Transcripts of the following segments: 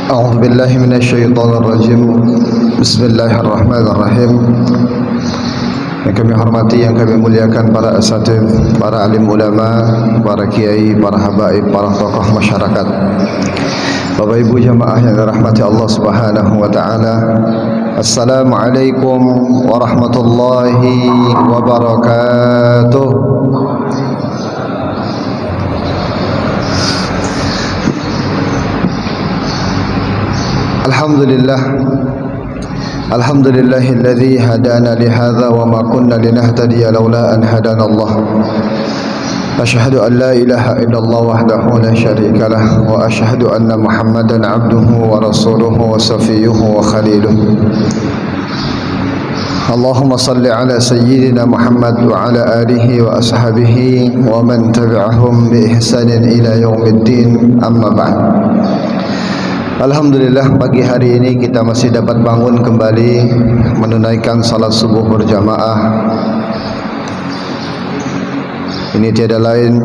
A'udzu billahi minasyaitonir rajim. Bismillahirrahmanirrahim. Yang kami hormati, yang kami muliakan para asatidz, para alim ulama, para kiai, para habaib, para tokoh masyarakat. Bapak Ibu jamaah yang dirahmati Allah Subhanahu wa taala. Assalamualaikum warahmatullahi wabarakatuh. Alhamdulillahilladzi hadana lihadza wa ma kunna linahtadiya laula an hadana Allah. Asyhadu an la ilaha illallah wahdahu la syarika lah wa asyhadu anna Muhammadan abduhu wa rasuluhu wa safiyyuhu wa khaliluhu. Allahumma salli ala sayyidina Muhammad wa ala alihi wa ashabihi wa man tabi'ahum bi ihsanin ila yaumiddin, amma ba'd. Alhamdulillah, pagi hari ini kita masih dapat bangun kembali menunaikan salat subuh berjamaah. Ini tiada lain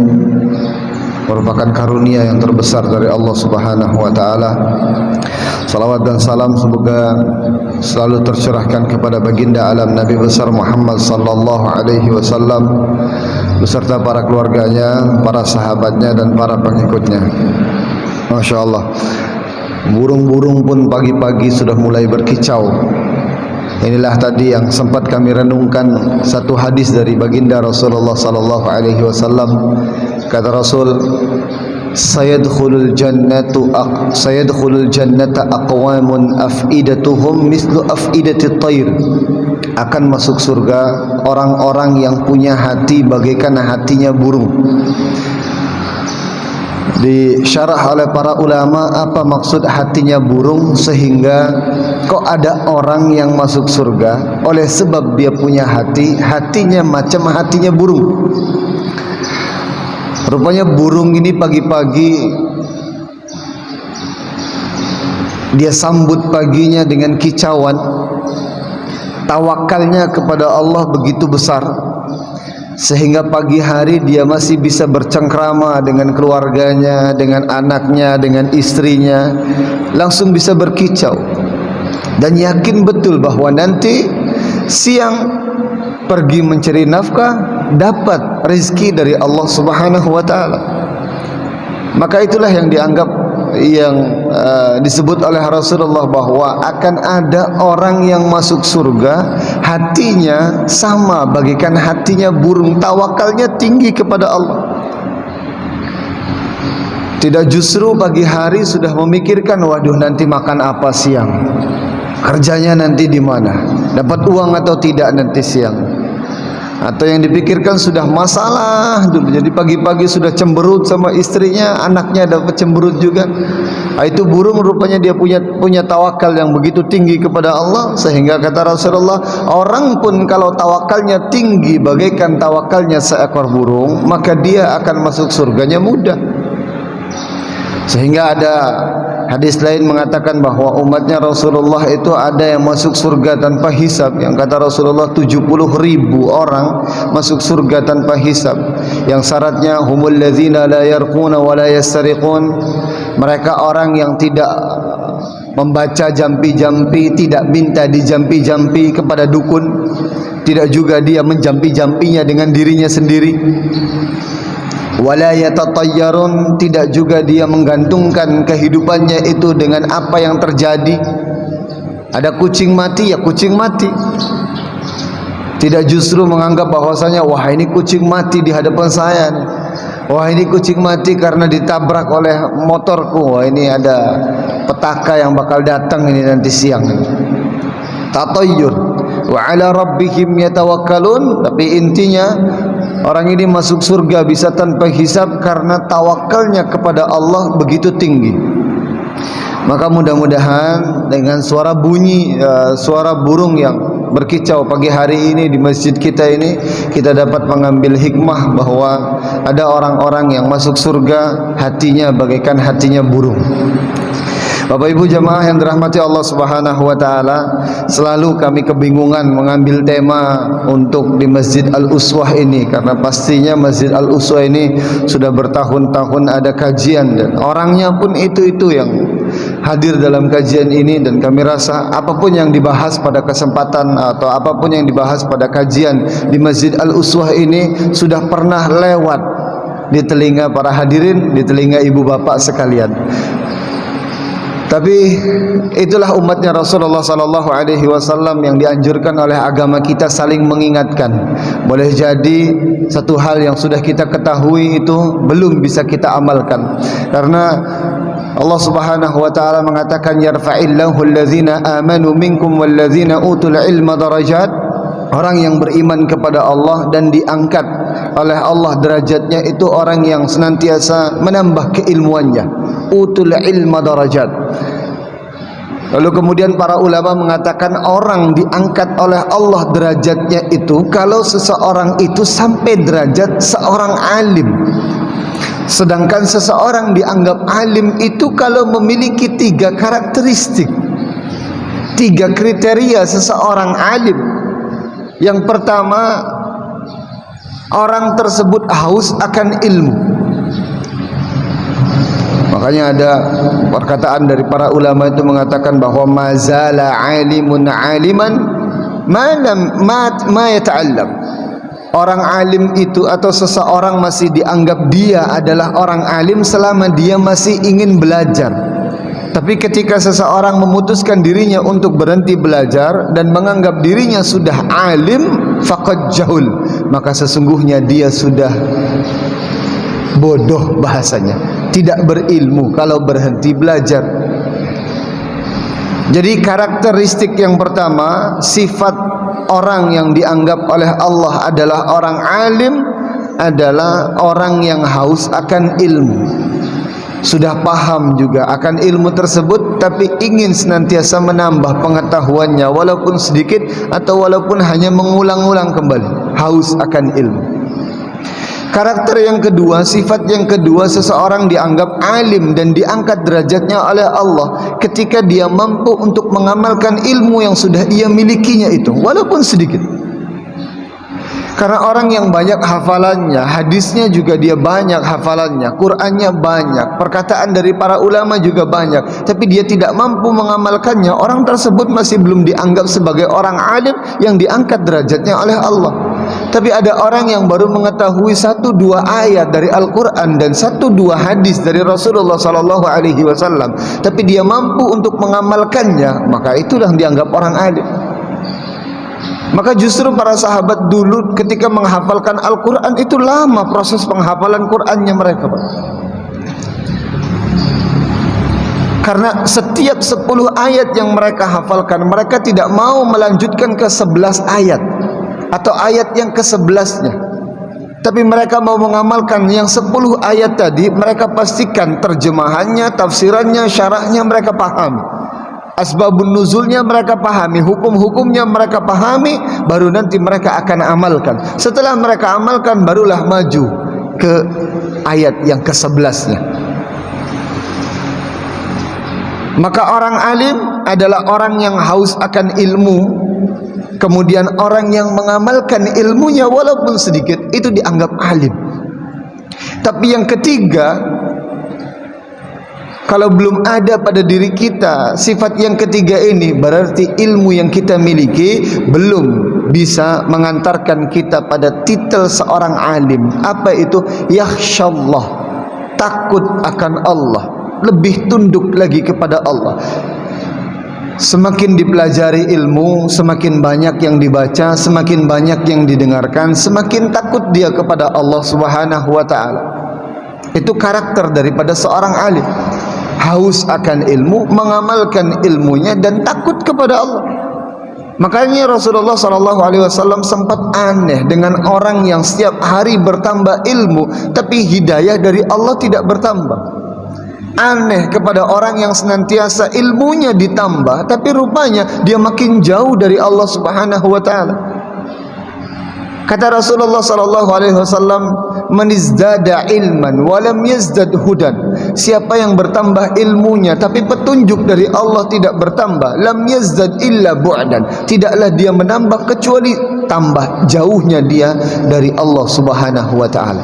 merupakan karunia yang terbesar dari Allah Subhanahu wa taala. Salawat dan salam semoga selalu tercurahkan kepada baginda alam Nabi besar Muhammad sallallahu alaihi wasallam beserta para keluarganya, para sahabatnya dan para pengikutnya. Masya Allah. Burung-burung pun pagi-pagi sudah mulai berkicau. Inilah tadi yang sempat kami renungkan satu hadis dari baginda Rasulullah sallallahu alaihi wasallam. Kata Rasul, sayadkhulul jannata aqwamun afidatuhum mislu afidatit tayr. Akan masuk surga orang-orang yang punya hati bagaikan hatinya burung. Disyarah oleh para ulama apa maksud hatinya burung, sehingga kok ada orang yang masuk surga oleh sebab dia punya hatinya macam hatinya burung. Rupanya burung ini pagi-pagi dia sambut paginya dengan kicauan. Tawakalnya kepada Allah begitu besar sehingga pagi hari dia masih bisa bercengkrama dengan keluarganya, dengan anaknya, dengan istrinya, langsung bisa berkicau dan yakin betul bahwa nanti siang pergi mencari nafkah, dapat rezeki dari Allah Subhanahu wa taala. Maka itulah yang dianggap disebut oleh Rasulullah bahwa akan ada orang yang masuk surga hatinya sama bagaikan hatinya burung, tawakalnya tinggi kepada Allah. Tidak justru pagi hari sudah memikirkan, waduh nanti makan apa siang, kerjanya nanti di mana, dapat uang atau tidak nanti siang. Atau yang dipikirkan sudah masalah dulu. Jadi pagi-pagi sudah cemberut sama istrinya, anaknya dapat cemberut juga. Itu burung rupanya dia punya tawakal yang begitu tinggi kepada Allah, sehingga kata Rasulullah, orang pun kalau tawakalnya tinggi bagaikan tawakalnya seekor burung, maka dia akan masuk surganya mudah. Sehingga ada hadis lain mengatakan bahwa umatnya Rasulullah itu ada yang masuk surga tanpa hisab. Yang kata Rasulullah 70.000 orang masuk surga tanpa hisab. Yang syaratnya humul ladzina la yarquna wa la yastariqun. Mereka orang yang tidak membaca jampi-jampi, tidak minta dijampi-jampi kepada dukun, tidak juga dia menjampi-jampinya dengan dirinya sendiri. Wala yatatayyarun, tidak juga dia menggantungkan kehidupannya itu dengan apa yang terjadi. Ada kucing mati, ya kucing mati. Tidak justru menganggap bahwasanya wah ini kucing mati di hadapan saya nih. Wah ini kucing mati karena ditabrak oleh motorku. Wah ini ada petaka yang bakal datang ini nanti siang. Tatayyur. Wa ala rabbihim yatawakkalun. Tapi intinya orang ini masuk surga bisa tanpa hisab karena tawakalnya kepada Allah begitu tinggi. Maka mudah-mudahan dengan suara bunyi suara burung yang berkicau pagi hari ini di masjid kita ini, kita dapat mengambil hikmah bahwa ada orang-orang yang masuk surga hatinya bagaikan hatinya burung. Bapak Ibu jamaah yang dirahmati Allah Subhanahu wa taala, selalu kami kebingungan mengambil tema untuk di Masjid Al-Uswah ini, karena pastinya Masjid Al-Uswah ini sudah bertahun-tahun ada kajian dan orangnya pun itu yang hadir dalam kajian ini, dan kami rasa apapun yang dibahas pada kesempatan atau apapun yang dibahas pada kajian di Masjid Al-Uswah ini sudah pernah lewat di telinga para hadirin, di telinga ibu bapak sekalian. Tapi itulah umatnya Rasulullah sallallahu alaihi wasallam yang dianjurkan oleh agama kita saling mengingatkan. Boleh jadi satu hal yang sudah kita ketahui itu belum bisa kita amalkan. Karena Allah Subhanahu wa taala mengatakan yarfa'illahu allazina amanu minkum wallazina utul ilma darajat. Orang yang beriman kepada Allah dan diangkat oleh Allah derajatnya itu orang yang senantiasa menambah keilmuannya. Utul ilma darajat. Lalu kemudian para ulama mengatakan orang diangkat oleh Allah derajatnya itu kalau seseorang itu sampai derajat seorang alim. Sedangkan seseorang dianggap alim itu kalau memiliki 3 karakteristik, 3 kriteria seseorang alim. Yang pertama, orang tersebut haus akan ilmu. Makanya ada perkataan dari para ulama itu mengatakan bahwa mazala alimun aliman ma yata'allam. Orang alim itu atau seseorang masih dianggap dia adalah orang alim selama dia masih ingin belajar. Tapi ketika seseorang memutuskan dirinya untuk berhenti belajar dan menganggap dirinya sudah alim, faqad jahul, maka sesungguhnya dia sudah bodoh bahasanya, tidak berilmu kalau berhenti belajar. Jadi karakteristik yang pertama, sifat orang yang dianggap oleh Allah adalah orang alim adalah orang yang haus akan ilmu. Sudah paham juga akan ilmu tersebut, tapi ingin senantiasa menambah pengetahuannya walaupun sedikit atau walaupun hanya mengulang-ulang kembali, haus akan ilmu. Karakter yang kedua, sifat yang kedua, seseorang dianggap alim dan diangkat derajatnya oleh Allah ketika dia mampu untuk mengamalkan ilmu yang sudah ia milikinya itu walaupun sedikit. Karena orang yang banyak hafalannya, hadisnya juga dia banyak hafalannya, Qur'annya banyak, perkataan dari para ulama juga banyak, tapi dia tidak mampu mengamalkannya, orang tersebut masih belum dianggap sebagai orang alim yang diangkat derajatnya oleh Allah. Tapi ada orang yang baru mengetahui 1-2 ayat dari Al-Quran dan 1-2 hadis dari Rasulullah SAW, tapi dia mampu untuk mengamalkannya, maka itulah yang dianggap orang alim. Maka justru para sahabat dulu ketika menghafalkan Al-Quran itu lama proses penghafalan Qurannya mereka, Pak. Karena setiap 10 ayat yang mereka hafalkan, mereka tidak mau melanjutkan ke 11 ayat atau ayat yang ke-11-nya, tapi mereka mau mengamalkan yang 10 ayat tadi. Mereka pastikan terjemahannya, tafsirannya, syarahnya mereka pahami, asbabun nuzulnya mereka pahami, hukum-hukumnya mereka pahami, baru nanti mereka akan amalkan. Setelah mereka amalkan, barulah maju ke ayat yang ke-11-nya. Maka orang alim adalah orang yang haus akan ilmu, kemudian orang yang mengamalkan ilmunya walaupun sedikit, itu dianggap alim. Tapi yang ketiga, kalau belum ada pada diri kita sifat yang ketiga ini, berarti ilmu yang kita miliki belum bisa mengantarkan kita pada titel seorang alim. Apa itu? Yakhsyallah, takut akan Allah, lebih tunduk lagi kepada Allah. Semakin dipelajari ilmu, semakin banyak yang dibaca, semakin banyak yang didengarkan, semakin takut dia kepada Allah Subhanahu wa taala. Itu karakter daripada seorang alim. Haus akan ilmu, mengamalkan ilmunya dan takut kepada Allah. Makanya Rasulullah SAW sempat aneh dengan orang yang setiap hari bertambah ilmu, tapi hidayah dari Allah tidak bertambah. Aneh kepada orang yang senantiasa ilmunya ditambah, tapi rupanya dia makin jauh dari Allah Subhanahu wa taala. Kata Rasulullah SAW, "Man izdada ilman wa lam yazdad hudan." Siapa yang bertambah ilmunya tapi petunjuk dari Allah tidak bertambah, lam yazdad illa bu'dan. Tidaklah dia menambah kecuali tambah jauhnya dia dari Allah Subhanahu wa taala.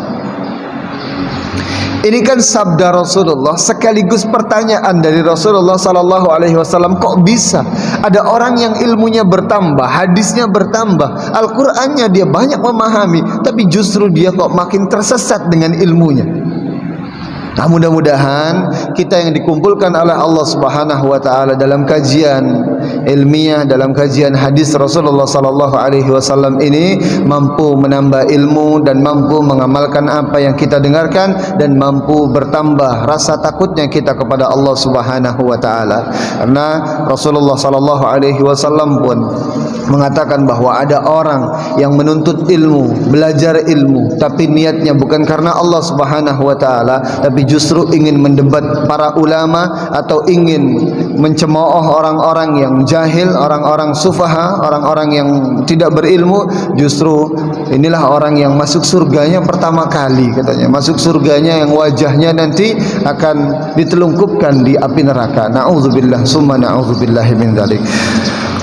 Ini kan sabda Rasulullah sekaligus pertanyaan dari Rasulullah sallallahu alaihi wasallam, kok bisa ada orang yang ilmunya bertambah, hadisnya bertambah, Al-Qur'annya dia banyak memahami, tapi justru dia kok makin tersesat dengan ilmunya. Nah, mudah-mudahan kita yang dikumpulkan oleh Allah Subhanahu wa taala dalam kajian ilmiah, dalam kajian hadis Rasulullah sallallahu alaihi wasallam ini mampu menambah ilmu dan mampu mengamalkan apa yang kita dengarkan dan mampu bertambah rasa takutnya kita kepada Allah Subhanahu wa taala. Karena Rasulullah sallallahu alaihi wasallam pun mengatakan bahwa ada orang yang menuntut ilmu, belajar ilmu, tapi niatnya bukan karena Allah Subhanahu wa taala, tapi justru ingin mendebat para ulama atau ingin mencemooh orang-orang yang jahil, orang-orang sufaha, orang-orang yang tidak berilmu. Justru inilah orang yang masuk surganya pertama kali, katanya. Masuk surganya yang wajahnya nanti akan ditelungkupkan di api neraka. Na'udzubillah summa na'udzubillahi min dzalik.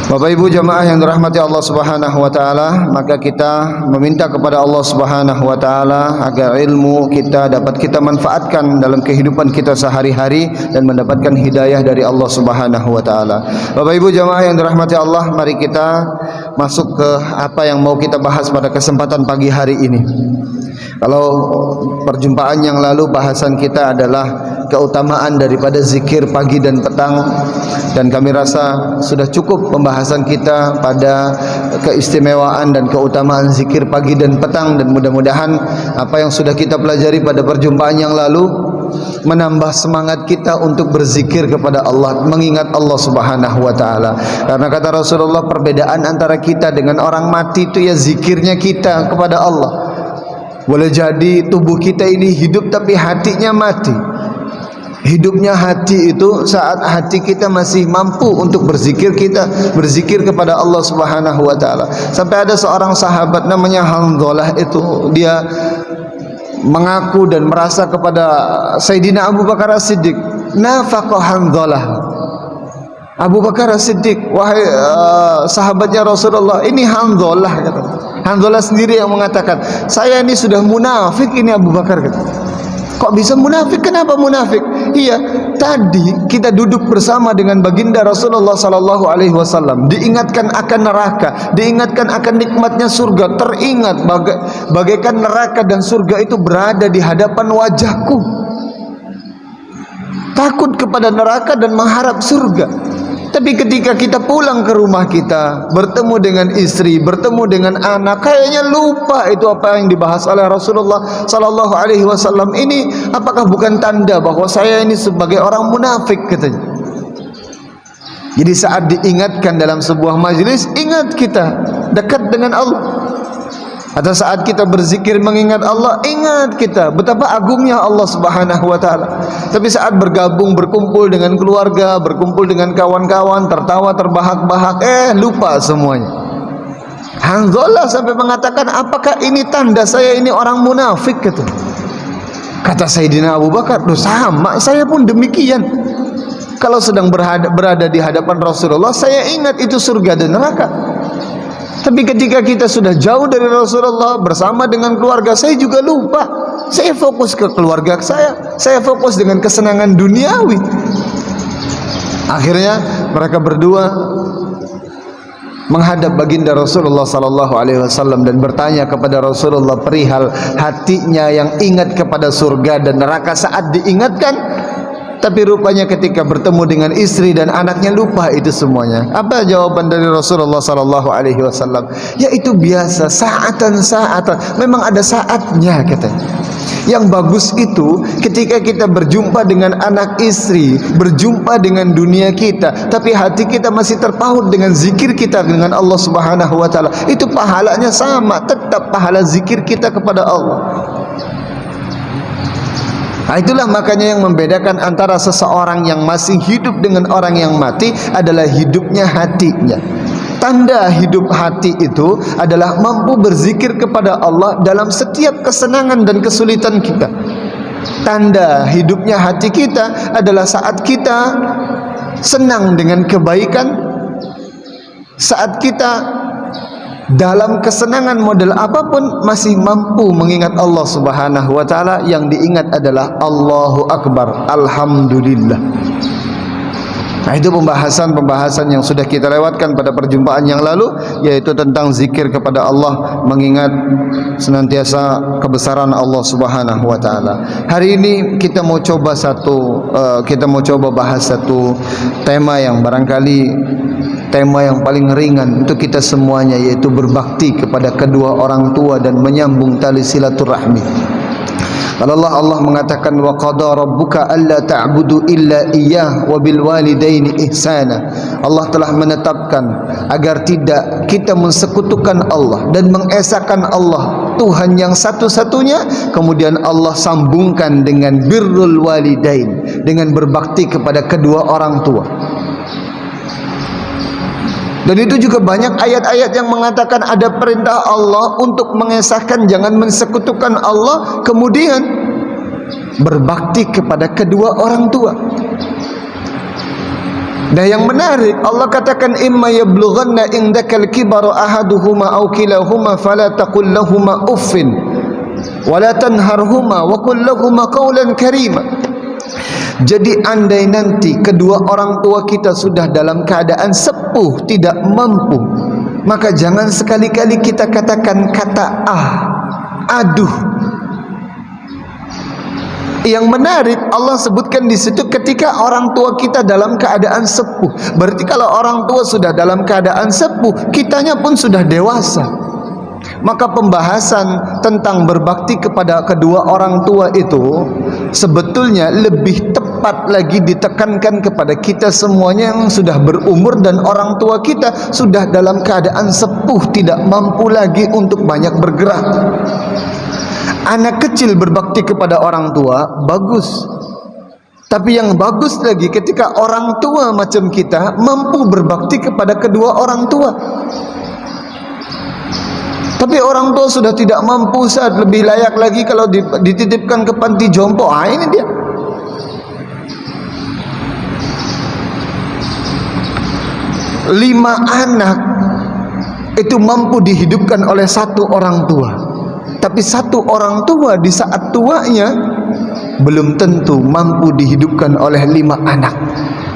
Bapak Ibu jamaah yang dirahmati Allah Subhanahu wa taala, maka kita meminta kepada Allah Subhanahu wa taala agar ilmu kita dapat kita manfaatkan dalam kehidupan kita sehari-hari dan mendapatkan hidayah dari Allah Subhanahu wa taala. Bapak Ibu jamaah yang dirahmati Allah, mari kita masuk ke apa yang mau kita bahas pada kesempatan pagi hari ini. Kalau perjumpaan yang lalu bahasan kita adalah keutamaan daripada zikir pagi dan petang, dan kami rasa sudah cukup pembahasan kita pada keistimewaan dan keutamaan zikir pagi dan petang, dan mudah-mudahan apa yang sudah kita pelajari pada perjumpaan yang lalu menambah semangat kita untuk berzikir kepada Allah, mengingat Allah Subhanahu wa taala. Karena kata Rasulullah, perbedaan antara kita dengan orang mati itu ya zikirnya kita kepada Allah. Boleh jadi tubuh kita ini hidup tapi hatinya mati. Hidupnya hati itu saat hati kita masih mampu untuk berzikir, kita berzikir kepada Allah Subhanahu wa taala. Sampai ada seorang sahabat namanya Hanzalah, itu dia mengaku dan merasa kepada Sayyidina Abu Bakar As-Siddiq, nafaqa Hanzalah. Abu Bakar As-Siddiq, wahai sahabatnya Rasulullah, ini Hanzalah, kata. Hanzalah sendiri yang mengatakan, saya ini sudah munafik ini Abu Bakar, kata. Kok bisa munafik? Kenapa munafik? Iya, tadi kita duduk bersama dengan baginda Rasulullah sallallahu alaihi wasallam, diingatkan akan neraka, diingatkan akan nikmatnya surga, teringat bagaikan neraka dan surga itu berada di hadapan wajahku. Takut kepada neraka dan mengharap surga. Tapi ketika kita pulang ke rumah kita, bertemu dengan istri, bertemu dengan anak, kayaknya lupa itu apa yang dibahas oleh Rasulullah sallallahu alaihi wasallam. Ini apakah bukan tanda bahwa saya ini sebagai orang munafik, katanya. Jadi saat diingatkan dalam sebuah majelis, ingat kita dekat dengan Allah. Atau saat kita berzikir mengingat Allah, ingat kita betapa agungnya Allah Subhanahu wa taala. Tapi saat bergabung, berkumpul dengan keluarga, berkumpul dengan kawan-kawan, tertawa terbahak-bahak, lupa semuanya. Hanzalah sampai mengatakan, apakah ini tanda saya ini orang munafik, kata. Kata Sayyidina Abu Bakar, sama, saya pun demikian. Kalau sedang berada di hadapan Rasulullah, saya ingat itu surga dan neraka. Tapi ketika kita sudah jauh dari Rasulullah, bersama dengan keluarga, saya juga lupa. Saya fokus ke keluarga saya fokus dengan kesenangan duniawi. Akhirnya mereka berdua menghadap baginda Rasulullah sallallahu alaihi wasallam dan bertanya kepada Rasulullah perihal hatinya yang ingat kepada surga dan neraka saat diingatkan. Tapi rupanya ketika bertemu dengan istri dan anaknya lupa itu semuanya. Apa jawaban dari Rasulullah sallallahu alaihi wasallam? Ya itu biasa, saatan. Memang ada saatnya, katanya. Yang bagus itu ketika kita berjumpa dengan anak istri, berjumpa dengan dunia kita, tapi hati kita masih terpaut dengan zikir kita dengan Allah Subhanahu wa taala. Itu pahalanya sama, tetap pahala zikir kita kepada Allah. Nah, itulah makanya yang membedakan antara seseorang yang masih hidup dengan orang yang mati adalah hidupnya hatinya. Tanda hidup hati itu adalah mampu berzikir kepada Allah dalam setiap kesenangan dan kesulitan kita. Tanda hidupnya hati kita adalah saat kita senang dengan kebaikan, saat kita dalam kesenangan model apapun masih mampu mengingat Allah Subhanahu wa taala. Yang diingat adalah Allahu Akbar, alhamdulillah. Nah, itu pembahasan yang sudah kita lewatkan pada perjumpaan yang lalu, yaitu tentang zikir kepada Allah, mengingat senantiasa kebesaran Allah Subhanahu wa taala. Hari ini kita mau coba bahas satu tema yang barangkali tema yang paling ringan untuk kita semuanya, yaitu berbakti kepada kedua orang tua dan menyambung tali silaturahmi. Kalau Allah mengatakan wa qada rabbuka alla ta'budu illa iyyah wa bil walidaini ihsana. Allah telah menetapkan agar tidak kita mensekutukan Allah dan mengesahkan Allah Tuhan yang satu-satunya. Kemudian Allah sambungkan dengan birrul walidain, dengan berbakti kepada kedua orang tua. Dan itu juga banyak ayat-ayat yang mengatakan ada perintah Allah untuk mengesahkan, jangan mensekutukan Allah, kemudian berbakti kepada kedua orang tua. Dan yang menarik, Allah katakan imma yablughanna indakal kibara ahaduhuma aw kilahuma fala taqul lahumā uffin wa la tanharhumā wa qul lahumā qawlan karīmā. Jadi andai nanti kedua orang tua kita sudah dalam keadaan sepuh, tidak mampu, maka jangan sekali-kali kita katakan kata aduh. Yang menarik, Allah sebutkan di situ ketika orang tua kita dalam keadaan sepuh. Berarti kalau orang tua sudah dalam keadaan sepuh, kitanya pun sudah dewasa. Maka pembahasan tentang berbakti kepada kedua orang tua itu sebetulnya lebih tepat lagi ditekankan kepada kita semuanya yang sudah berumur dan orang tua kita sudah dalam keadaan sepuh, tidak mampu lagi untuk banyak bergerak. Anak kecil berbakti kepada orang tua bagus, tapi yang bagus lagi ketika orang tua macam kita mampu berbakti kepada kedua orang tua. Tapi orang tua sudah tidak mampu, saat lebih layak lagi kalau dititipkan ke panti jompo. Ini dia. Lima anak itu mampu dihidupkan oleh satu orang tua. Tapi satu orang tua di saat tuanya belum tentu mampu dihidupkan oleh 5 anak.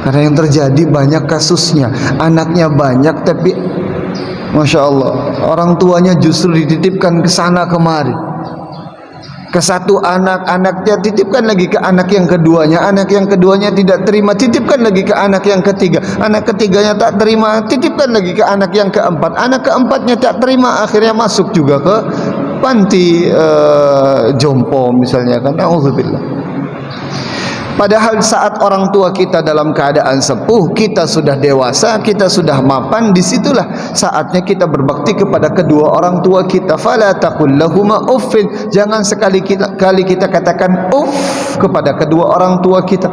Karena yang terjadi banyak kasusnya, anaknya banyak tapi Masya Allah, orang tuanya justru dititipkan ke sana kemari. Ke satu anak, anaknya titipkan lagi ke anak yang keduanya, anak yang keduanya tidak terima, titipkan lagi ke anak yang ketiga, anak ketiganya tak terima, titipkan lagi ke anak yang keempat, anak keempatnya tak terima, akhirnya masuk juga ke panti jompo misalnya kan. Auzubillah. Padahal saat orang tua kita dalam keadaan sepuh, kita sudah dewasa, kita sudah mapan, disitulah saatnya kita berbakti kepada kedua orang tua kita. Fala taqul lahumā uffin, jangan sekali-kali kita katakan uff kepada kedua orang tua kita.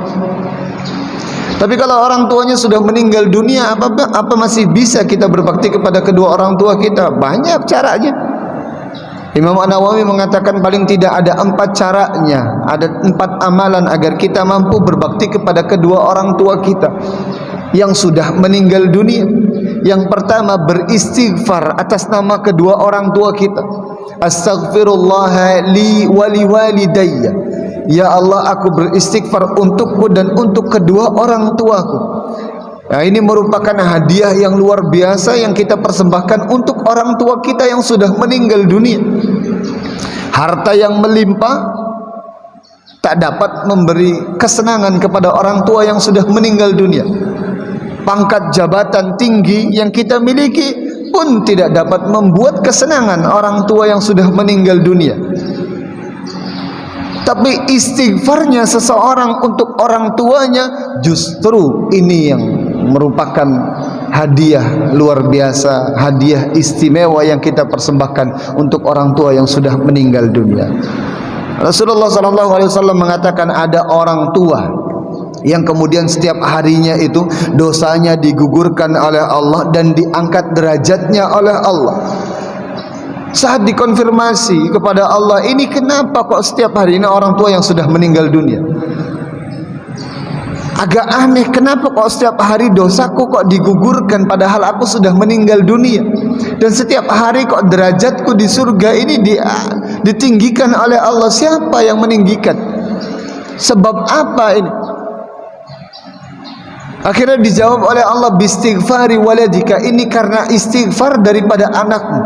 Tapi kalau orang tuanya sudah meninggal dunia, apa masih bisa kita berbakti kepada kedua orang tua kita? Banyak caranya. Imam An-Nawawi mengatakan paling tidak ada 4 caranya, ada 4 amalan agar kita mampu berbakti kepada kedua orang tua kita yang sudah meninggal dunia. Yang pertama, beristighfar atas nama kedua orang tua kita. Astaghfirullah li wa li walidayya. Ya Allah, aku beristighfar untukku dan untuk kedua orang tuaku. Nah, ini merupakan hadiah yang luar biasa yang kita persembahkan untuk orang tua kita yang sudah meninggal dunia. Harta yang melimpah tak dapat memberi kesenangan kepada orang tua yang sudah meninggal dunia. Pangkat jabatan tinggi yang kita miliki pun tidak dapat membuat kesenangan orang tua yang sudah meninggal dunia. Tapi istighfarnya seseorang untuk orang tuanya justru ini yang merupakan hadiah luar biasa, hadiah istimewa yang kita persembahkan untuk orang tua yang sudah meninggal dunia. Rasulullah SAW mengatakan ada orang tua yang kemudian setiap harinya itu dosanya digugurkan oleh Allah dan diangkat derajatnya oleh Allah. Saat dikonfirmasi kepada Allah, ini kenapa kok setiap hari ini orang tua yang sudah meninggal dunia? Agak aneh, kenapa kok setiap hari dosaku kok digugurkan padahal aku sudah meninggal dunia, dan setiap hari kok derajatku di surga ini ditinggikan oleh Allah. Siapa yang meninggikan? Sebab apa ini? Akhirnya dijawab oleh Allah, bistighfari waladika, ini karena istighfar daripada anakmu.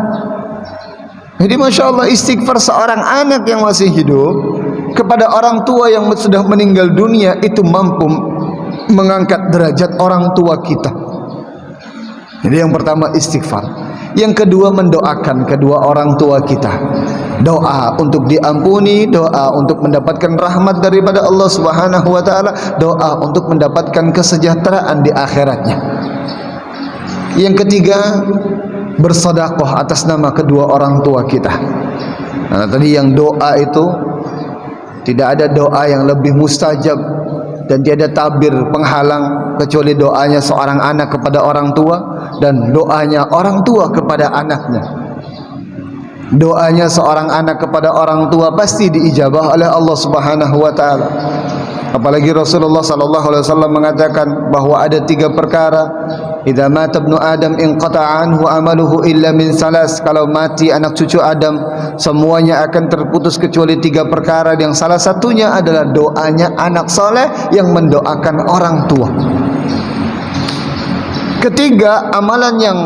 Jadi Masya Allah, istighfar seorang anak yang masih hidup kepada orang tua yang sudah meninggal dunia itu mampu mengangkat derajat orang tua kita. Jadi yang pertama istighfar, yang kedua mendoakan kedua orang tua kita, doa untuk diampuni, doa untuk mendapatkan rahmat daripada Allah Subhanahu wa taala, doa untuk mendapatkan kesejahteraan di akhiratnya. Yang ketiga, bersedekah atas nama kedua orang tua kita. Nah, tadi yang doa itu tidak ada doa yang lebih mustajab dan tiada tabir penghalang kecuali doanya seorang anak kepada orang tua dan doanya orang tua kepada anaknya. Doanya seorang anak kepada orang tua pasti diijabah oleh Allah Subhanahu wa taala. Apalagi Rasulullah sallallahu alaihi wasallam mengatakan bahwa ada 3 perkara, idza mata ibnu adam inqata'a anhu amaluhu illa min salas. Kalau mati anak cucu Adam, semuanya akan terputus kecuali 3 perkara, yang salah satunya adalah doanya anak soleh yang mendoakan orang tua. Ketiga, amalan yang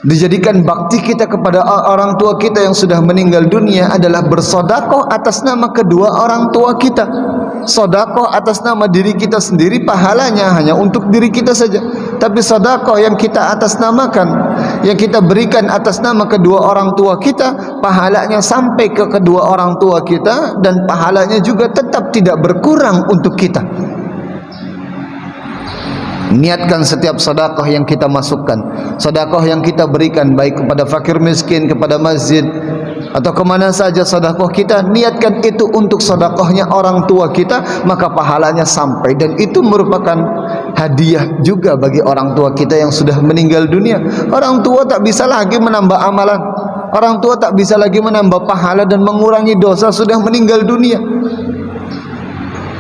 dijadikan bakti kita kepada orang tua kita yang sudah meninggal dunia adalah bersedekah atas nama kedua orang tua kita. Sedekah atas nama diri kita sendiri pahalanya hanya untuk diri kita saja, tapi sedekah yang kita atasnamakan, yang kita berikan atas nama kedua orang tua kita, pahalanya sampai ke kedua orang tua kita dan pahalanya juga tetap tidak berkurang untuk kita. Niatkan setiap sedekah yang kita masukkan, sedekah yang kita berikan, baik kepada fakir miskin, kepada masjid, atau kemana saja sedekah kita, niatkan itu untuk sedekahnya orang tua kita, maka pahalanya sampai. Dan itu merupakan hadiah juga bagi orang tua kita yang sudah meninggal dunia. Orang tua tak bisa lagi menambah amalan, orang tua tak bisa lagi menambah pahala dan mengurangi dosa, sudah meninggal dunia.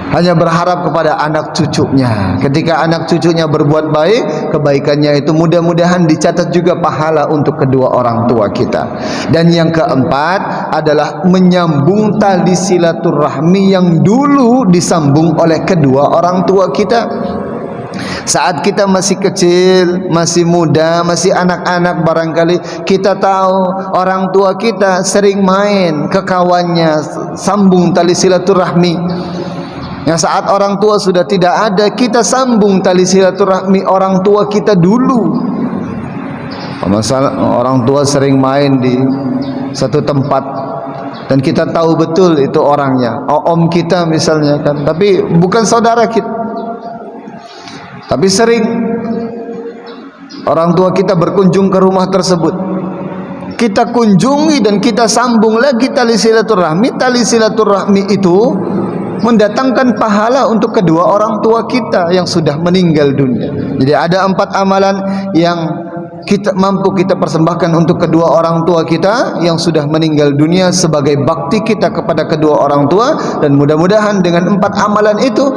Hanya berharap kepada anak cucunya. Ketika anak cucunya berbuat baik, kebaikannya itu mudah-mudahan dicatat juga pahala untuk kedua orang tua kita. Dan yang keempat adalah menyambung tali silaturahmi yang dulu disambung oleh kedua orang tua kita. Saat kita masih kecil, masih muda, masih anak-anak, barangkali kita tahu orang tua kita sering main ke kawannya, sambung tali silaturahmi. Yang saat orang tua sudah tidak ada, kita sambung tali silaturahmi orang tua kita dulu. Masalah orang tua sering main di satu tempat dan kita tahu betul itu orangnya, om kita misalnya kan, tapi bukan saudara kita. Tapi sering orang tua kita berkunjung ke rumah tersebut, kita kunjungi dan kita sambung lagi tali silaturahmi. Tali silaturahmi itu mendatangkan pahala untuk kedua orang tua kita yang sudah meninggal dunia. Jadi ada 4 amalan yang kita mampu kita persembahkan untuk kedua orang tua kita yang sudah meninggal dunia sebagai bakti kita kepada kedua orang tua, dan mudah-mudahan dengan 4 amalan itu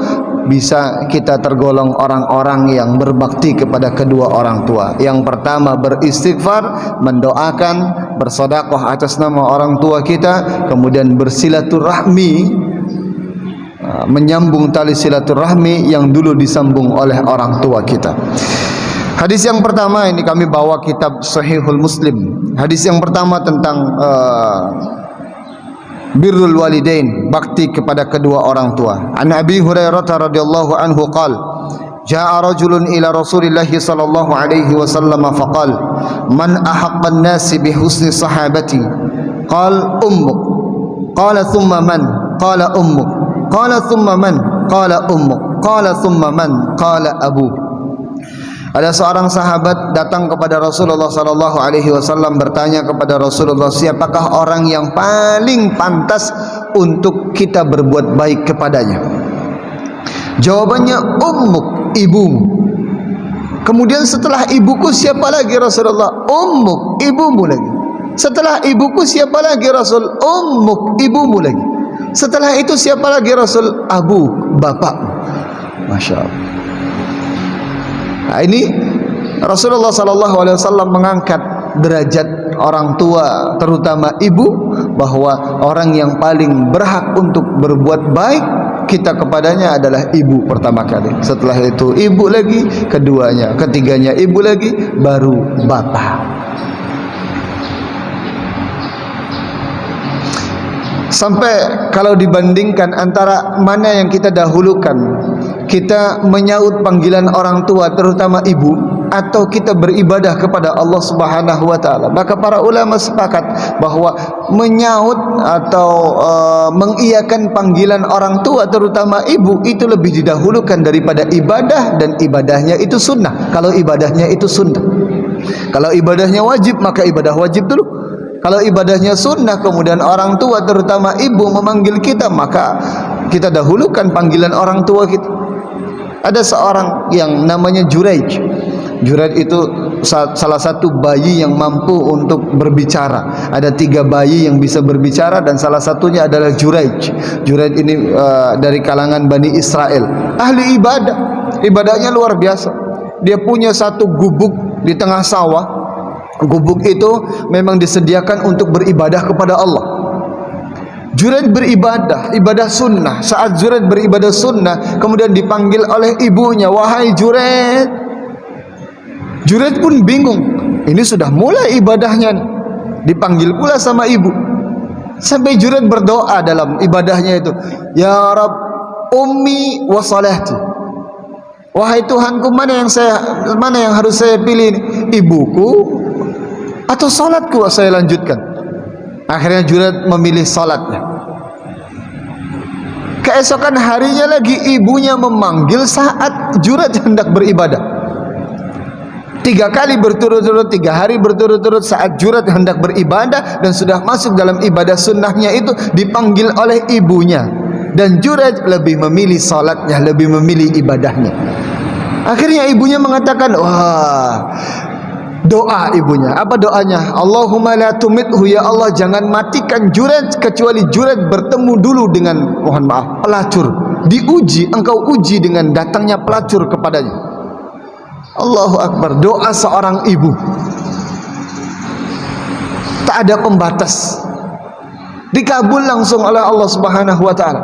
bisa kita tergolong orang-orang yang berbakti kepada kedua orang tua. Yang pertama beristighfar, mendoakan, bersedekah atas nama orang tua kita, kemudian bersilaturahmi, menyambung tali silaturahmi yang dulu disambung oleh orang tua kita. Hadis yang pertama ini kami bawa kitab Sahihul Muslim. Hadis yang pertama tentang birrul walidain, bakti kepada kedua orang tua. An Abi Hurairah radhiyallahu anhu qala, jaa rajulun ila Rasulillah sallallahu alaihi wasallam faqala, man ahaqqan nasi bi husni sahabati? Qala ummuk. Qala thumma man? Qala ummuk. Qala thumma man? Qala ummuk. Qala thumma man? Qala abu. Ada seorang sahabat datang kepada Rasulullah sallallahu alaihi wasallam bertanya kepada Rasulullah, siapakah orang yang paling pantas untuk kita berbuat baik kepadanya? Jawabannya ummuk, ibumu. Kemudian setelah ibuku siapa lagi Rasulullah? Ummuk, ibumu lagi. Setelah ibuku siapa lagi Rasul? Ummuk, ibumu lagi. Setelah itu siapa lagi Rasul? Abu, bapak. Masya Allah. Nah, ini Rasulullah SAW mengangkat derajat orang tua, terutama ibu, bahwa orang yang paling berhak untuk berbuat baik kita kepadanya adalah ibu pertama kali. Setelah itu ibu lagi, keduanya, ketiganya ibu lagi, baru bapak. Sampai kalau dibandingkan antara mana yang kita dahulukan, kita menyaut panggilan orang tua terutama ibu, atau kita beribadah kepada Allah Subhanahu wa taala, maka para ulama sepakat bahwa menyaut atau mengiyakan panggilan orang tua terutama ibu itu lebih didahulukan daripada ibadah, dan ibadahnya itu sunnah. Kalau ibadahnya itu sunnah, kalau ibadahnya wajib maka ibadah wajib dulu. Kalau ibadahnya sunnah, kemudian orang tua terutama ibu memanggil kita, maka kita dahulukan panggilan orang tua kita. Ada seorang yang namanya Juraij. Juraij itu salah satu bayi yang mampu untuk berbicara. Ada 3 bayi yang bisa berbicara, dan salah satunya adalah Juraij. Juraij ini dari kalangan Bani Israel, ahli ibadah. Ibadahnya luar biasa. Dia punya satu gubuk di tengah sawah. Gubuk itu memang disediakan untuk beribadah kepada Allah. Juraij beribadah, ibadah sunnah. Saat Juraij beribadah sunnah, kemudian dipanggil oleh ibunya, "Wahai Juraij." Juraij pun bingung, ini sudah mulai ibadahnya nih. Dipanggil pula sama ibu. Sampai Juraij berdoa dalam ibadahnya itu, "Ya Rabb, ummi wa salati." Wahai Tuhanku, mana yang harus saya pilih ini? Ibuku atau salatku saya lanjutkan? Akhirnya Juraij memilih salatnya. Keesokan harinya lagi ibunya memanggil saat Juraij hendak beribadah. 3 kali berturut-turut, 3 hari berturut-turut, saat Juraij hendak beribadah dan sudah masuk dalam ibadah sunnahnya itu, dipanggil oleh ibunya, dan Juraij lebih memilih salatnya, lebih memilih ibadahnya. Akhirnya ibunya mengatakan, wah, doa ibunya. Apa doanya? Allahumma la tumithu, ya Allah jangan matikan Juraij kecuali Juraij bertemu dulu dengan, mohon maaf, pelacur. Diuji, engkau uji dengan datangnya pelacur kepadanya. Allahu Akbar. Doa seorang ibu tak ada pembatas, dikabul langsung oleh Allah Subhanahu wa taala.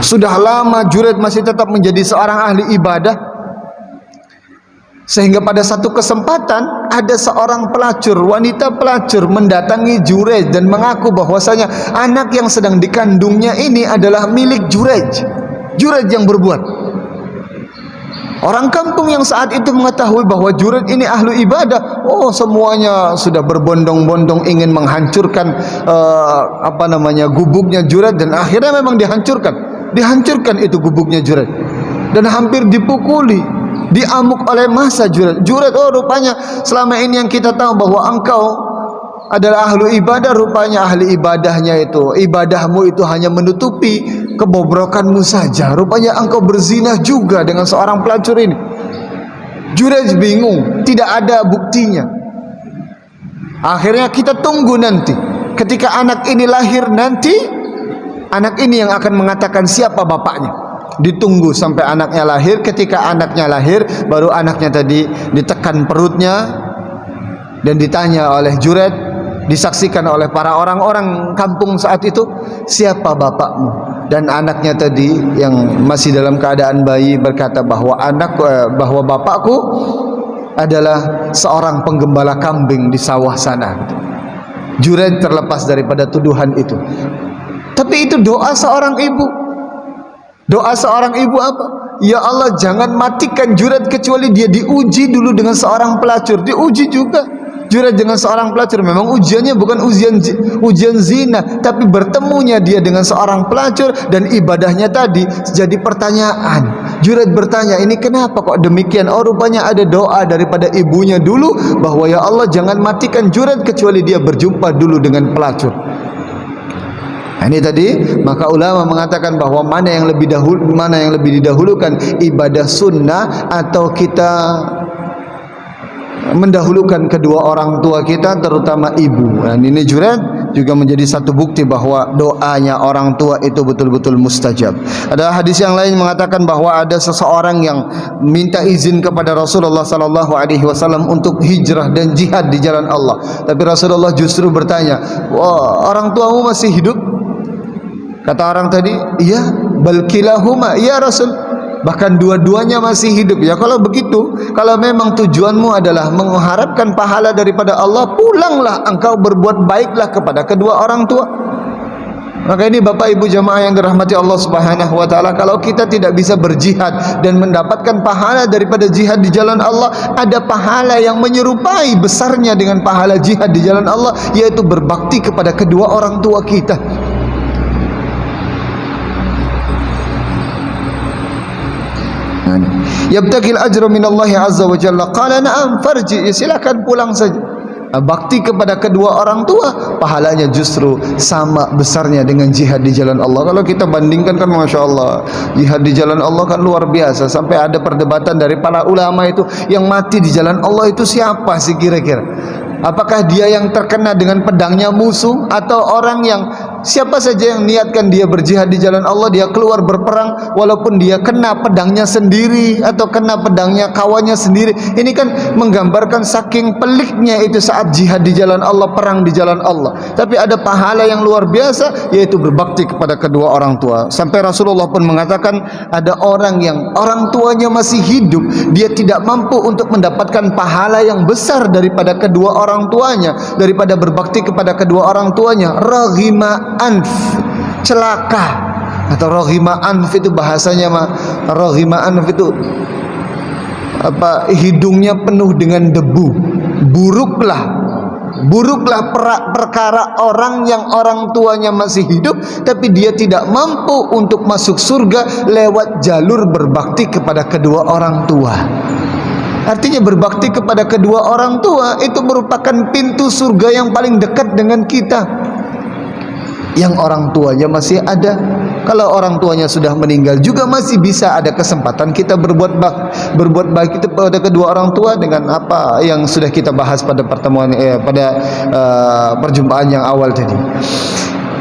Sudah lama Juraij masih tetap menjadi seorang ahli ibadah, sehingga pada satu kesempatan ada seorang pelacur, wanita pelacur mendatangi Juraij dan mengaku bahwasanya anak yang sedang dikandungnya ini adalah milik Juraij. Juraij yang berbuat. Orang kampung yang saat itu mengetahui bahwa Juraij ini ahli ibadah, oh semuanya sudah berbondong-bondong ingin menghancurkan gubuknya Juraij, dan akhirnya memang dihancurkan itu gubuknya Juraij, dan hampir dipukuli, diamuk oleh massa Juraij. Juraij, oh rupanya selama ini yang kita tahu bahwa engkau adalah ahli ibadah, rupanya ahli ibadahnya itu, ibadahmu itu hanya menutupi kebobrokanmu saja. Rupanya engkau berzina juga dengan seorang pelacur ini. Juraij bingung, tidak ada buktinya. Akhirnya kita tunggu nanti, ketika anak ini lahir nanti, anak ini yang akan mengatakan siapa bapaknya. Ditunggu sampai anaknya lahir. Ketika anaknya lahir, baru anaknya tadi ditekan perutnya dan ditanya oleh Juraij, disaksikan oleh para orang-orang kampung saat itu, siapa bapakmu? Dan anaknya tadi yang masih dalam keadaan bayi berkata bahwa bahwa bapakku adalah seorang penggembala kambing di sawah sana. Juraij terlepas daripada tuduhan itu. Tapi itu doa seorang ibu. Doa seorang ibu apa? Ya Allah, jangan matikan Juraij kecuali dia diuji dulu dengan seorang pelacur. Diuji juga Juraij dengan seorang pelacur. Memang ujiannya bukan ujian zina, tapi bertemunya dia dengan seorang pelacur dan ibadahnya tadi jadi pertanyaan. Juraij bertanya, ini kenapa kok demikian? Oh rupanya ada doa daripada ibunya dulu bahwa ya Allah jangan matikan Juraij kecuali dia berjumpa dulu dengan pelacur. Nah, ini tadi, maka ulama mengatakan bahwa mana yang lebih didahulukan, ibadah sunnah atau kita mendahulukan kedua orang tua kita, terutama ibu. Dan ini Juraij juga menjadi satu bukti bahwa doanya orang tua itu betul-betul mustajab. Ada hadis yang lain mengatakan bahwa ada seseorang yang minta izin kepada Rasulullah sallallahu alaihi wasallam untuk hijrah dan jihad di jalan Allah. Tapi Rasulullah justru bertanya, "Wah, orang tuamu masih hidup?" Kata orang tadi, "Iya, bal kilahuma." "Iya Rasul, bahkan dua-duanya masih hidup." Ya kalau begitu, kalau memang tujuanmu adalah mengharapkan pahala daripada Allah, pulanglah engkau berbuat baiklah kepada kedua orang tua. Maka ini Bapak Ibu jamaah yang dirahmati Allah Subhanahu wa taala, kalau kita tidak bisa berjihad dan mendapatkan pahala daripada jihad di jalan Allah, ada pahala yang menyerupai besarnya dengan pahala jihad di jalan Allah, yaitu berbakti kepada kedua orang tua kita. Yabtagil ajra minallahi azza wa jalla. Qala na'am farji, silakan pulang saja. Bakti kepada kedua orang tua pahalanya justru sama besarnya dengan jihad di jalan Allah. Kalau kita bandingkan kan Masya Allah, jihad di jalan Allah kan luar biasa. Sampai ada perdebatan dari para ulama itu, yang mati di jalan Allah itu siapa sih kira-kira? Apakah dia yang terkena dengan pedangnya musuh, atau orang yang siapa saja yang niatkan dia berjihad di jalan Allah, dia keluar berperang walaupun dia kena pedangnya sendiri atau kena pedangnya kawannya sendiri. Ini kan menggambarkan saking peliknya itu saat jihad di jalan Allah, perang di jalan Allah. Tapi ada pahala yang luar biasa, yaitu berbakti kepada kedua orang tua. Sampai Rasulullah pun mengatakan, ada orang yang orang tuanya masih hidup, dia tidak mampu untuk mendapatkan pahala yang besar daripada kedua orang tuanya, daripada berbakti kepada kedua orang tuanya. Raghima anf, celaka. Atau raghima anf itu bahasanya raghima anf itu apa, hidungnya penuh dengan debu. Buruklah perkara orang yang orang tuanya masih hidup tapi dia tidak mampu untuk masuk surga lewat jalur berbakti kepada kedua orang tua. Artinya berbakti kepada kedua orang tua itu merupakan pintu surga yang paling dekat dengan kita. Yang orang tuanya masih ada. Kalau orang tuanya sudah meninggal juga masih bisa ada kesempatan kita berbuat baik itu pada kedua orang tua dengan apa yang sudah kita bahas pada pertemuan perjumpaan yang awal tadi.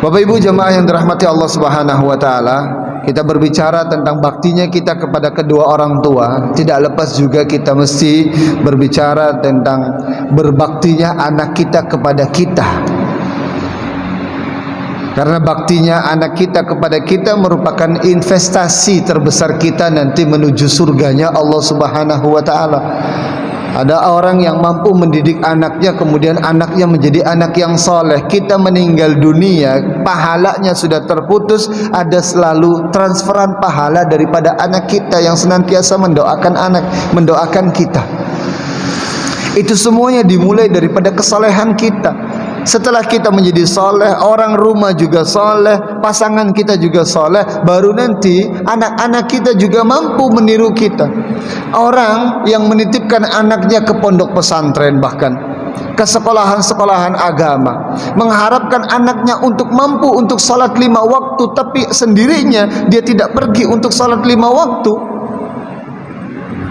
Bapak Ibu jamaah yang dirahmati Allah Subhanahu wa taala, kita berbicara tentang baktinya kita kepada kedua orang tua, tidak lepas juga kita mesti berbicara tentang berbaktinya anak kita kepada kita. Karena baktinya anak kita kepada kita merupakan investasi terbesar kita nanti menuju surganya Allah Subhanahu wa taala. Ada orang yang mampu mendidik anaknya, kemudian anaknya menjadi anak yang soleh. Kita meninggal dunia, pahalanya sudah terputus, ada selalu transferan pahala daripada anak kita yang senantiasa mendoakan anak, mendoakan kita. Itu semuanya dimulai daripada kesolehan kita. Setelah kita menjadi soleh, orang rumah juga soleh, pasangan kita juga soleh, baru nanti anak-anak kita juga mampu meniru kita. Orang yang menitipkan anaknya ke pondok pesantren, bahkan ke sekolahan-sekolahan agama, mengharapkan anaknya untuk mampu untuk salat 5 waktu, tapi sendirinya dia tidak pergi untuk salat 5 waktu.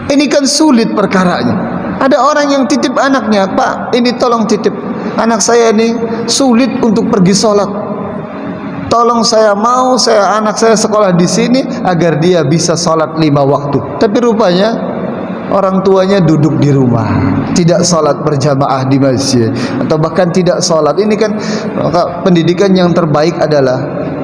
Ini kan sulit perkaranya. Ada orang yang titip anaknya, "Pak, ini tolong titip anak saya ini sulit untuk pergi sholat. Tolong anak saya sekolah di sini agar dia bisa sholat 5 waktu." Tapi rupanya orang tuanya duduk di rumah, tidak sholat berjamaah di masjid, atau bahkan tidak sholat. Ini kan maka pendidikan yang terbaik adalah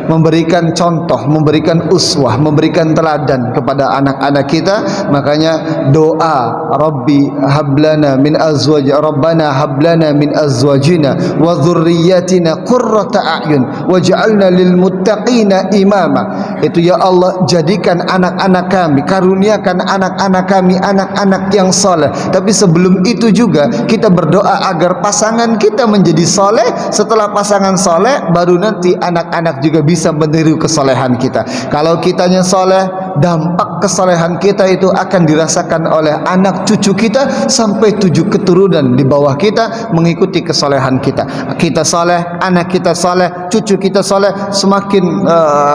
memberikan contoh, memberikan uswah, memberikan teladan kepada anak-anak kita. Makanya doa, Rabbi hablana min azwaj, Rabbana hablana min azwajina wa dzurriyyatina qurrata a'yun waj'alna lil muttaqina imama. Itu ya Allah, jadikan anak-anak kami, karuniakan anak-anak kami anak-anak yang saleh. Tapi sebelum itu juga kita berdoa agar pasangan kita menjadi saleh. Setelah pasangan saleh, baru nanti anak-anak juga bisa meniru kesolehan kita. Kalau kitanya soleh, dampak kesalehan kita itu akan dirasakan oleh anak cucu kita sampai 7 keturunan di bawah kita mengikuti kesalehan kita. Kita saleh, anak kita saleh, cucu kita saleh, semakin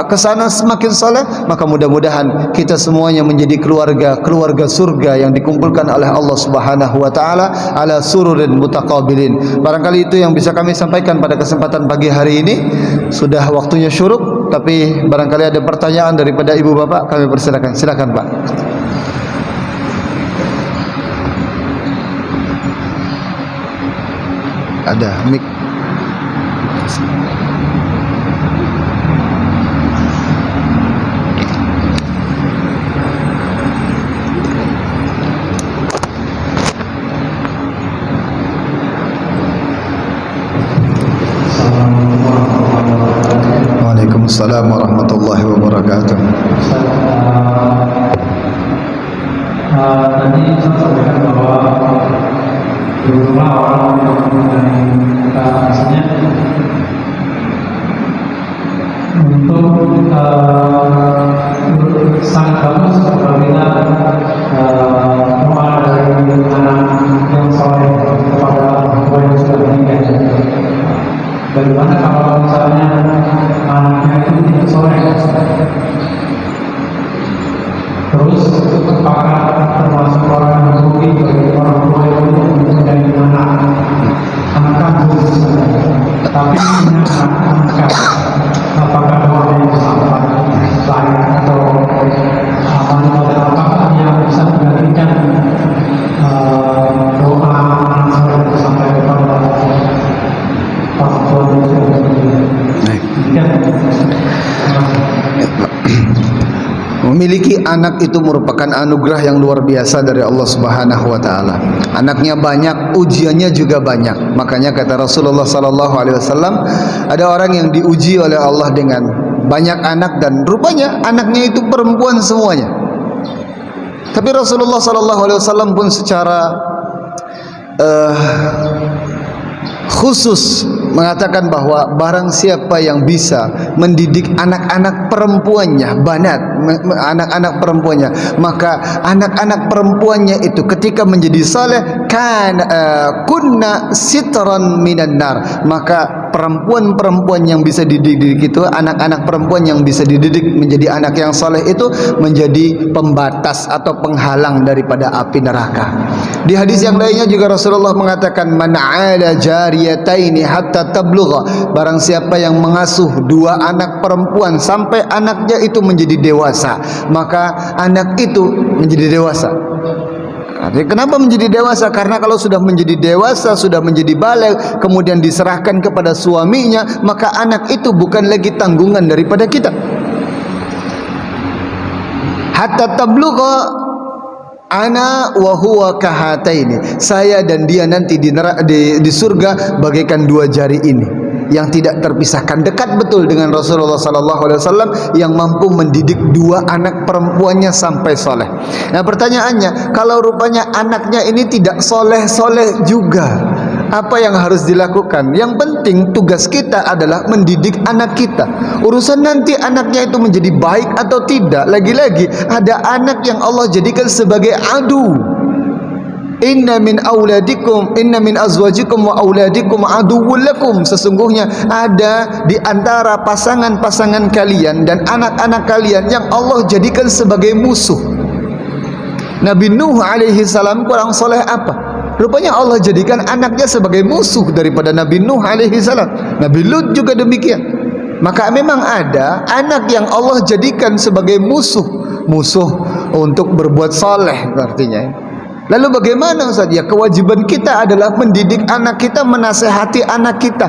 kesana semakin saleh, maka mudah-mudahan kita semuanya menjadi keluarga surga yang dikumpulkan oleh Allah Subhanahu wa taala ala sururin mutaqabilin. Barangkali itu yang bisa kami sampaikan pada kesempatan pagi hari ini. Sudah waktunya syuruk, tapi barangkali ada pertanyaan daripada ibu bapak, kami persilakan. Silakan Pak. Ada mic. Waalaikumsalam warahmatullahi wabarakatuh. Tadi saya sampaikan bahwa beberapa orang yang mengenai aslinya untuk sangat bagus apabila doa dari anak yang soleh kepada orang tua yang sudah meninggal. Bagaimana kalau misalnya anaknya itu tidak soleh? Terus apakah termasuk orang yang merugi bagi orang tua itu menjadi anak kandung, tapi punya anak kandung? Apakah doa yang sampai baik atau apakah yang bisa menggantikan doa anak soleh itu sampai kepada orang tua yang sudah meninggal? Memiliki anak itu merupakan anugerah yang luar biasa dari Allah Subhanahu wa taala. Anaknya banyak, ujiannya juga banyak. Makanya kata Rasulullah sallallahu alaihi wasallam, ada orang yang diuji oleh Allah dengan banyak anak dan rupanya anaknya itu perempuan semuanya. Tapi Rasulullah sallallahu alaihi wasallam pun secara khusus mengatakan bahwa barang siapa yang bisa mendidik anak-anak perempuannya, banat, anak-anak perempuannya, maka anak-anak perempuannya itu ketika menjadi saleh kan kunna sitran minan nar, maka perempuan-perempuan yang bisa dididik itu, anak-anak perempuan yang bisa dididik menjadi anak yang saleh itu menjadi pembatas atau penghalang daripada api neraka. Di hadis yang lainnya juga Rasulullah mengatakan man 'ala jariyataini hatta tablugha, barang siapa yang mengasuh 2 anak perempuan sampai anaknya itu menjadi dewasa, maka anak itu menjadi dewasa. Artinya kenapa menjadi dewasa? Karena kalau sudah menjadi dewasa, sudah menjadi baligh, kemudian diserahkan kepada suaminya, maka anak itu bukan lagi tanggungan daripada kita. Hatta tablugha ana wa huwa kahataini, saya dan dia nanti di surga bagaikan 2 jari ini yang tidak terpisahkan, dekat betul dengan Rasulullah sallallahu alaihi wasallam yang mampu mendidik 2 anak perempuannya sampai soleh. Nah pertanyaannya, kalau rupanya anaknya ini tidak soleh-soleh juga, apa yang harus dilakukan? Yang penting tugas kita adalah mendidik anak kita. Urusan nanti anaknya itu menjadi baik atau tidak, lagi-lagi ada anak yang Allah jadikan sebagai adu. Inna min azwajikum wa auladikum aduwwun lakum, sesungguhnya ada di antara pasangan-pasangan kalian dan anak-anak kalian yang Allah jadikan sebagai musuh. Nabi Nuh alaihi salam kurang soleh apa? Rupanya Allah jadikan anaknya sebagai musuh daripada Nabi Nuh alaihi salam. Nabi Lut juga demikian. Maka memang ada anak yang Allah jadikan sebagai musuh untuk berbuat soleh artinya. Lalu bagaimana Ustaz? Ya kewajiban kita adalah mendidik anak kita, menasehati anak kita,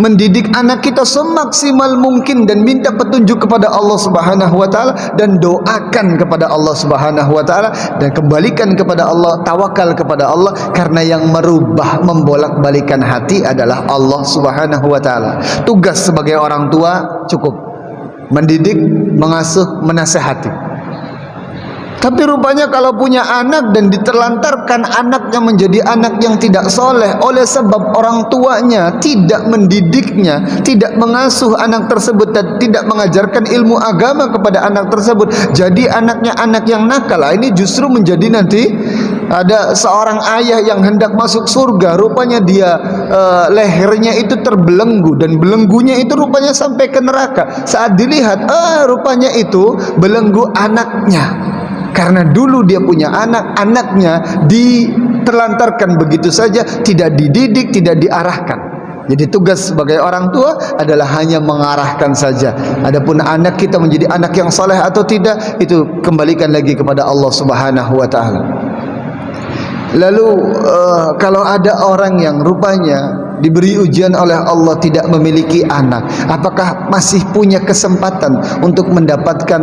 mendidik anak kita semaksimal mungkin dan minta petunjuk kepada Allah Subhanahu wa taala dan doakan kepada Allah Subhanahu wa taala dan kembalikan kepada Allah, tawakal kepada Allah, karena yang merubah membolak-balikan hati adalah Allah Subhanahu wa taala. Tugas sebagai orang tua cukup mendidik, mengasuh, menasehati. Tapi rupanya kalau punya anak dan diterlantarkan anaknya menjadi anak yang tidak soleh oleh sebab orang tuanya tidak mendidiknya, tidak mengasuh anak tersebut dan tidak mengajarkan ilmu agama kepada anak tersebut, jadi anaknya anak yang nakal. Ini justru menjadi nanti ada seorang ayah yang hendak masuk surga, rupanya dia lehernya itu terbelenggu dan belenggunya itu rupanya sampai ke neraka. Saat dilihat, rupanya itu belenggu anaknya. Karena dulu dia punya anak, anaknya diterlantarkan begitu saja, tidak dididik, tidak diarahkan. Jadi tugas sebagai orang tua adalah hanya mengarahkan saja. Adapun anak kita menjadi anak yang soleh atau tidak, itu kembalikan lagi kepada Allah Subhanahu wa taala. Lalu kalau ada orang yang rupanya diberi ujian oleh Allah tidak memiliki anak, apakah masih punya kesempatan untuk mendapatkan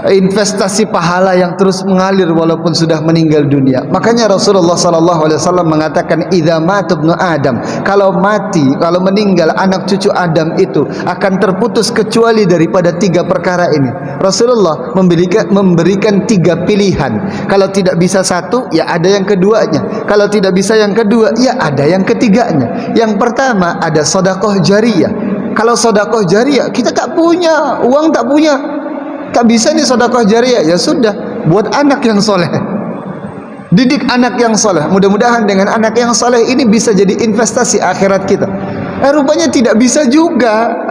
investasi pahala yang terus mengalir walaupun sudah meninggal dunia? Makanya Rasulullah SAW mengatakan, idza mata ibnu Adam, kalau mati, kalau meninggal anak cucu Adam itu akan terputus kecuali daripada 3 perkara ini. Rasulullah memberikan 3 pilihan. Kalau tidak bisa satu, ya ada yang keduanya. Kalau tidak bisa yang kedua, ya ada yang ketiganya. Yang pertama ada sedekah jariyah. Kalau sedekah jariyah kita tak punya, uang tak punya, tak bisa nih sedekah jariyah, ya sudah, buat anak yang soleh, didik anak yang soleh. Mudah-mudahan dengan anak yang soleh ini bisa jadi investasi akhirat kita. Rupanya tidak bisa juga,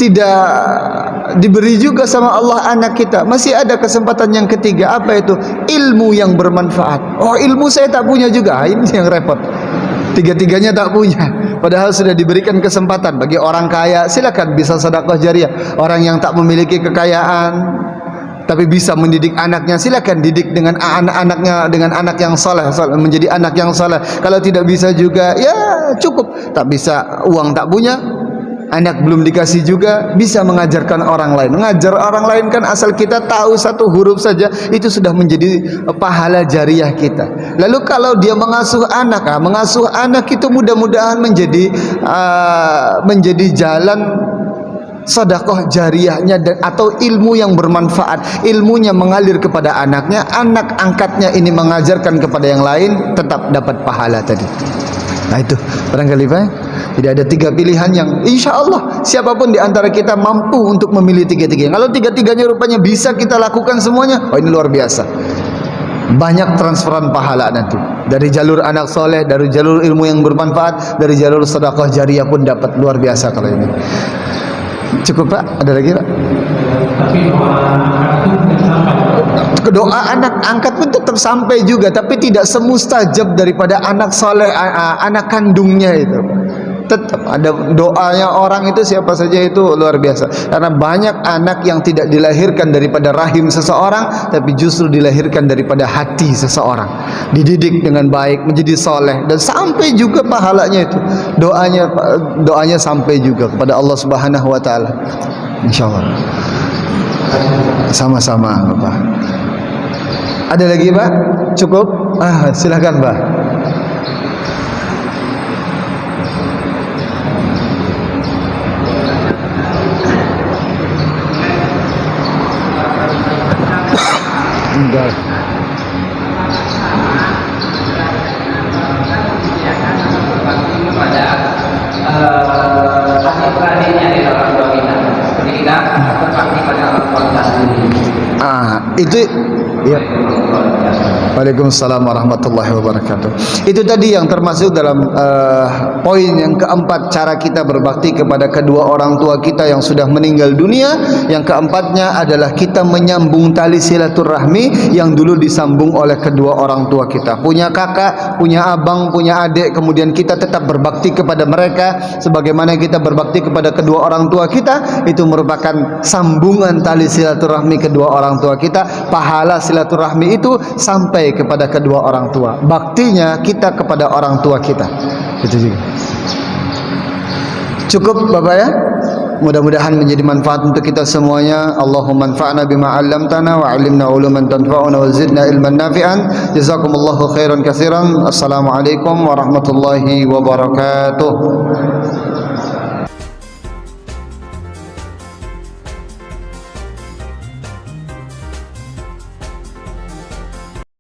tidak diberi juga sama Allah anak kita. Masih ada kesempatan yang ketiga, apa itu? Ilmu yang bermanfaat. Oh, ilmu saya tak punya juga, ini yang repot. Tiga-tiganya tak punya, padahal sudah diberikan kesempatan. Bagi orang kaya silakan bisa sedekah jariyah. Orang yang tak memiliki kekayaan tapi bisa mendidik anaknya, silakan didik dengan anak-anaknya dengan anak yang soleh, menjadi anak yang soleh. Kalau tidak bisa juga, ya cukup. Tak bisa, uang tak punya, anak belum dikasih juga, bisa mengajarkan orang lain. Mengajar orang lain kan asal kita tahu satu huruf saja, itu sudah menjadi pahala jariyah kita. Lalu kalau dia mengasuh anak itu mudah-mudahan menjadi jalan sedekah jariyahnya atau ilmu yang bermanfaat. Ilmunya mengalir kepada anaknya, anak angkatnya ini mengajarkan kepada yang lain, tetap dapat pahala tadi. Nah itu barangkali Pak. Jadi ada 3 pilihan yang insya Allah siapapun di antara kita mampu untuk memilih 3-tiganya. Kalau 3-tiganya rupanya bisa kita lakukan semuanya, oh ini luar biasa. Banyak transferan pahala nanti. Dari jalur anak soleh, dari jalur ilmu yang bermanfaat, dari jalur sedekah jariyah pun dapat. Luar biasa kalau ini. Cukup Pak? Ada lagi Pak? Tapi doa anak angkat pun tetap sampai juga, tapi tidak semustajab daripada anak soleh, anak kandungnya itu. Tetap ada doanya orang itu, siapa saja itu luar biasa. Karena banyak anak yang tidak dilahirkan daripada rahim seseorang, tapi justru dilahirkan daripada hati seseorang. Dididik dengan baik, menjadi soleh, dan sampai juga pahalanya itu. Doanya sampai juga kepada Allah Subhanahu wa taala. Insyaallah. Sama-sama Bapak. Ada lagi Pak? Cukup? Silakan Pak. Enggak. adik-beradiknya di dalam dua kita. Seperti kita berbakti pada orang tua kita sendiri. Itu ya. Waalaikumsalam warahmatullahi wabarakatuh. Itu tadi yang termasuk dalam poin yang keempat, cara kita berbakti kepada kedua orang tua kita yang sudah meninggal dunia. Yang keempatnya adalah kita menyambung tali silaturahmi yang dulu disambung oleh kedua orang tua kita. Punya kakak, punya abang, punya adik, kemudian kita tetap berbakti kepada mereka sebagaimana kita berbakti kepada kedua orang tua kita. Itu merupakan sambungan tali silaturahmi kedua orang tua kita. Pahala silaturahmi itu sampai kepada kedua orang tua. Baktinya kita kepada orang tua kita. Itu juga. Cukup Bapak ya. Mudah-mudahan menjadi manfaat untuk kita semuanya. Allahumma anfa'na bima 'allamtana wa 'allimna 'uluman tanfa'una wa zidna ilman nafi'an. Jazakumullahu khairan katsiran. Assalamualaikum warahmatullahi wabarakatuh.